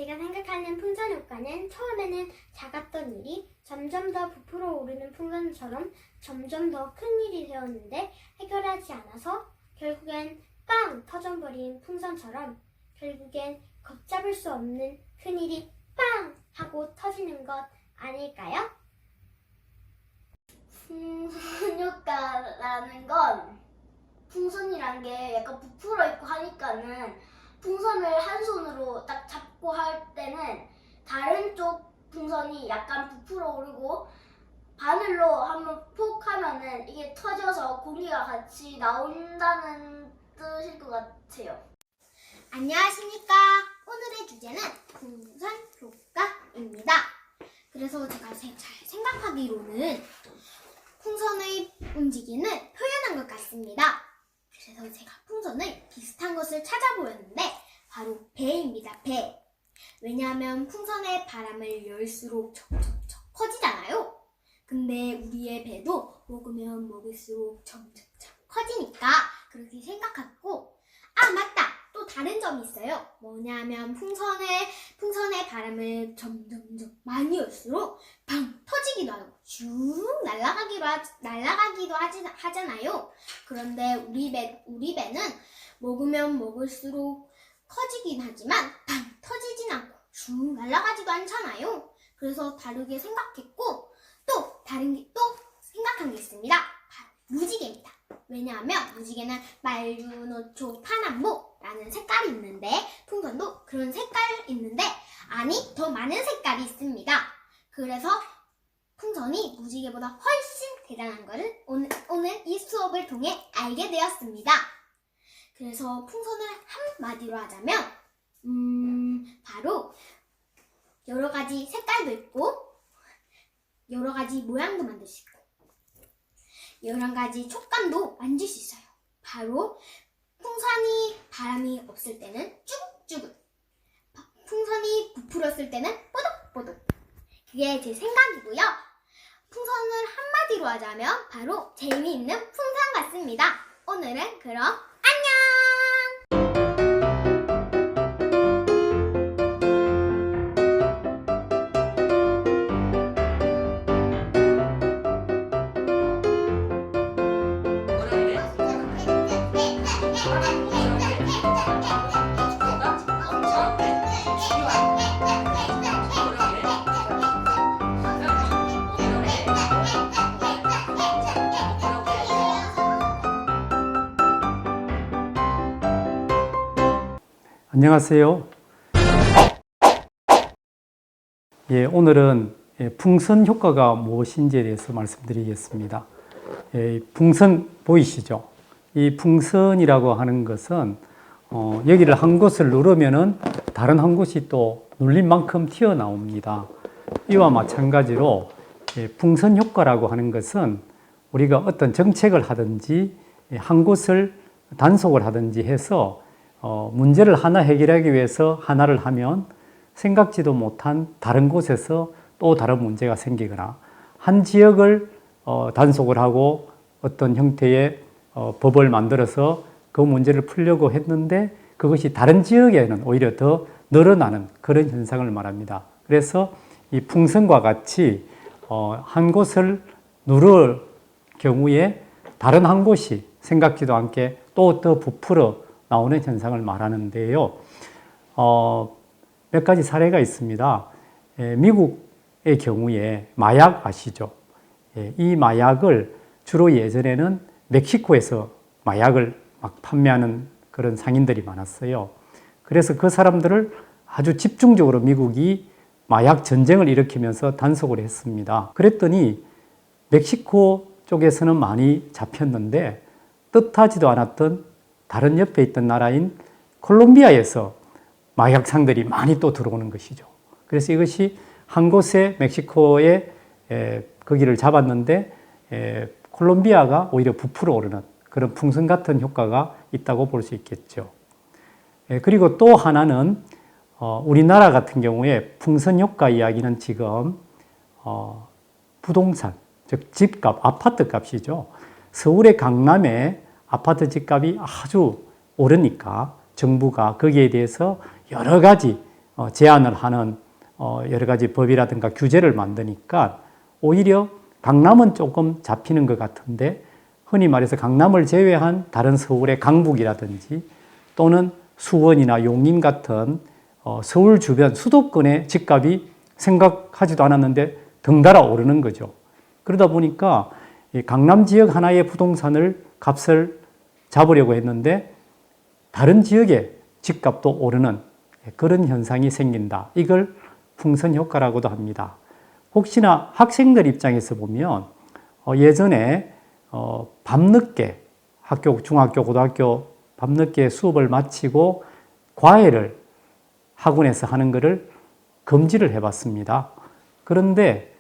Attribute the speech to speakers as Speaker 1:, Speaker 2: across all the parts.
Speaker 1: 제가 생각하는 풍선 효과는 처음에는 작았던 일이 점점 더 부풀어 오르는 풍선처럼 점점 더 큰 일이 되었는데 해결하지 않아서 결국엔 빵 터져버린 풍선처럼 결국엔 걷잡을 수 없는 큰일이 빵 하고 터지는 것 아닐까요?
Speaker 2: 풍선 효과라는 건 풍선이란 게 약간 부풀어 있고 하니까는 풍선을 한 손으로 딱 잡고 할 때는 다른 쪽 풍선이 약간 부풀어 오르고 바늘로 한번 폭 하면은 이게 터져서 공기가 같이 나온다는 뜻일 것 같아요.
Speaker 1: 안녕하십니까. 오늘의 주제는 풍선 효과입니다. 그래서 제가 잘 생각하기로는 풍선의 움직임을 표현한 것 같습니다. 그래서 제가 풍선을 비슷한 것을 찾아보였는데 바로 배입니다. 배. 왜냐하면 풍선에 바람을 열수록 척척척 커지잖아요. 근데 우리의 배도 먹으면 먹을수록 점점점 커지니까 그렇게 생각하고, 아 맞다! 또 다른 점이 있어요. 뭐냐면 풍선의 바람을 점점점 많이 열수록 팡 터지기도 하고 쭉 날아가기도 하잖아요. 그런데 우리 배는 먹으면 먹을수록 커지긴 하지만 팡 터지진 않고 쭉 날아가지도 않잖아요. 그래서 다르게 생각했고, 또 생각한 게 있습니다. 바로 무지개입니다. 왜냐하면 무지개는 빨주, 노초, 파남보라는 색깔이 있는데 풍선도 그런 색깔이 있는데 더 많은 색깔이 있습니다. 그래서 풍선이 무지개보다 훨씬 대단한 것을 오늘 이 수업을 통해 알게 되었습니다. 그래서 풍선을 한마디로 하자면 바로 여러 가지 색깔도 있고 여러 가지 모양도 만들 수 있고 여러 가지 촉감도 만질 수 있어요. 바로 풍선이 바람이 없을 때는 쭈글쭈글, 풍선이 부풀었을 때는 뽀독뽀독. 그게 제 생각이고요. 풍선을 한마디로 하자면 바로 재미있는 풍선 같습니다. 오늘은 그럼 안녕!
Speaker 3: 안녕하세요. 오늘은 풍선 효과가 무엇인지에 대해서 말씀드리겠습니다. 풍선 보이시죠? 이 풍선이라고 하는 것은 여기를 한 곳을 누르면은 다른 한 곳이 또 눌린 만큼 튀어나옵니다. 이와 마찬가지로 풍선 효과라고 하는 것은 우리가 어떤 정책을 하든지 한 곳을 단속을 하든지 해서 문제를 하나 해결하기 위해서 하나를 하면 생각지도 못한 다른 곳에서 또 다른 문제가 생기거나 한 지역을 단속을 하고 어떤 형태의 법을 만들어서 그 문제를 풀려고 했는데 그것이 다른 지역에는 오히려 더 늘어나는 그런 현상을 말합니다. 그래서 이 풍선과 같이 한 곳을 누를 경우에 다른 한 곳이 생각지도 않게 또 더 부풀어 나오는 현상을 말하는데요. 몇 가지 사례가 있습니다. 미국의 경우에 마약 아시죠? 이 마약을 주로 예전에는 멕시코에서 마약을 막 판매하는 그런 상인들이 많았어요. 그래서 그 사람들을 아주 집중적으로 미국이 마약 전쟁을 일으키면서 단속을 했습니다. 그랬더니 멕시코 쪽에서는 많이 잡혔는데 뜻하지도 않았던 다른 옆에 있던 나라인 콜롬비아에서 마약상들이 많이 또 들어오는 것이죠. 그래서 이것이 한 곳에 멕시코에 거기를 잡았는데 콜롬비아가 오히려 부풀어 오르는 그런 풍선 같은 효과가 있다고 볼 수 있겠죠. 그리고 또 하나는 우리나라 같은 경우에 풍선 효과 이야기는 지금 부동산, 즉 집값, 아파트 값이죠. 서울의 강남에 아파트 집값이 아주 오르니까 정부가 거기에 대해서 여러 가지 제한을 하는 여러 가지 법이라든가 규제를 만드니까 오히려 강남은 조금 잡히는 것 같은데 흔히 말해서 강남을 제외한 다른 서울의 강북이라든지 또는 수원이나 용인 같은 서울 주변 수도권의 집값이 생각하지도 않았는데 덩달아 오르는 거죠. 그러다 보니까 강남 지역 하나의 부동산을 값을 잡으려고 했는데 다른 지역의 집값도 오르는 그런 현상이 생긴다. 이걸 풍선 효과라고도 합니다. 혹시나 학생들 입장에서 보면 예전에 밤늦게 중학교, 고등학교 밤늦게 수업을 마치고 과외를 학원에서 하는 것을 금지를 해봤습니다. 그런데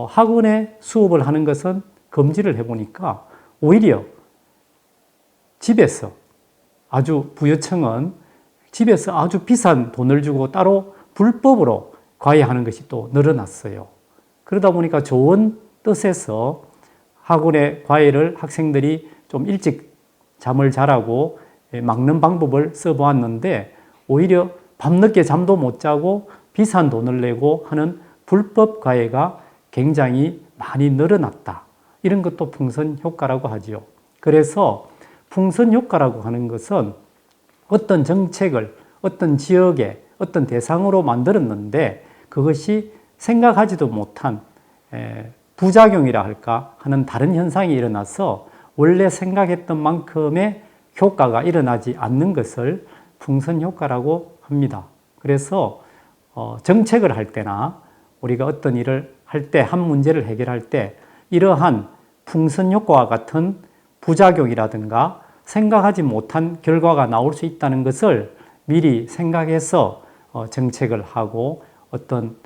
Speaker 3: 학원에 수업을 하는 것은 금지를 해보니까 오히려 집에서 부여청은 집에서 아주 비싼 돈을 주고 따로 불법으로 과외하는 것이 또 늘어났어요. 그러다 보니까 좋은 뜻에서 학원의 과외를 학생들이 좀 일찍 잠을 자라고 막는 방법을 써보았는데 오히려 밤늦게 잠도 못 자고 비싼 돈을 내고 하는 불법 과외가 굉장히 많이 늘어났다. 이런 것도 풍선 효과라고 하지요. 그래서 풍선 효과라고 하는 것은 어떤 정책을 어떤 지역의 어떤 대상으로 만들었는데 그것이 생각하지도 못한 부작용이라 할까 하는 다른 현상이 일어나서 원래 생각했던 만큼의 효과가 일어나지 않는 것을 풍선 효과라고 합니다. 그래서 정책을 할 때나 우리가 어떤 일을 할 때, 한 문제를 해결할 때 이러한 풍선 효과와 같은 부작용이라든가 생각하지 못한 결과가 나올 수 있다는 것을 미리 생각해서 정책을 하고 어떤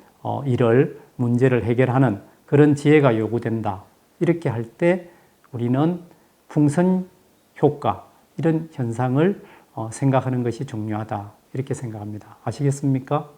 Speaker 3: 문제를 해결하는 그런 지혜가 요구된다. 이렇게 할 때 우리는 풍선 효과, 이런 현상을 생각하는 것이 중요하다. 이렇게 생각합니다. 아시겠습니까?